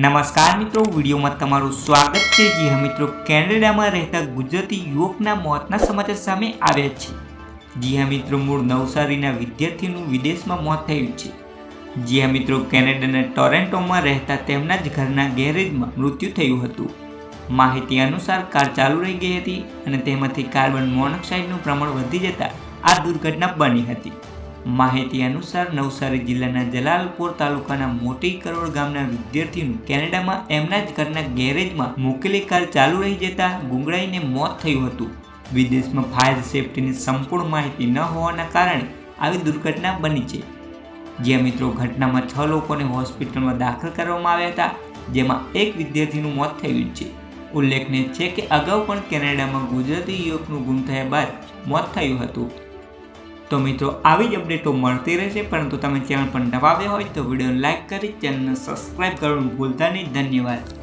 નમસ્કાર મિત્રો, વિડીયોમાં તમારું સ્વાગત છે। જી હા મિત્રો, કેનેડામાં રહેતા ગુજરાતી યુવકના મોતના સમાચાર સામે આવ્યા છે। જી હા મિત્રો, મૂળ નવસારીના વિદ્યાર્થીનું વિદેશમાં મોત થયું છે। જી હા મિત્રો, કેનેડાના ટોરેન્ટોમાં રહેતા તેમના જ ઘરના ગેરેજમાં મૃત્યુ થયું હતું। માહિતી અનુસાર કાર ચાલુ રહી ગઈ હતી અને તેમાંથી કાર્બન મોનોક્સાઇડનું પ્રમાણ વધી જતાં આ દુર્ઘટના બની હતી। માહિતી અનુસાર નવસારી જિલ્લાના જલાલપોર તાલુકાના મોટી કરોડ ગામના વિદ્યાર્થીનું કેનેડામાં એમના જ ઘરના ગેરેજમાં મૂકેલી કાર ચાલુ રહી જતા ગુંગળાઈને મોત થયું હતું। વિદેશમાં ફાયર સેફટીની સંપૂર્ણ માહિતી ન હોવાના કારણે આવી દુર્ઘટના બની છે। જ્યાં મિત્રો ઘટનામાં 6 લોકોને હોસ્પિટલમાં દાખલ કરવામાં આવ્યા હતા, જેમાં એક વિદ્યાર્થીનું મોત થયું છે। ઉલ્લેખનીય છે કે અગાઉ પણ કેનેડામાં ગુજરાતી યુવકનું ગુમ થયા બાદ મોત થયું હતું। તો મિત્રો, આવી જ અપડેટો મળતી રહેશે, પરંતુ તમે ચેનલ પર નવા આવ્યા હોય તો વિડીયોને લાઇક કરી ચેનલને સબસ્ક્રાઇબ કરવાનું ભૂલતા નહીં। ધન્યવાદ।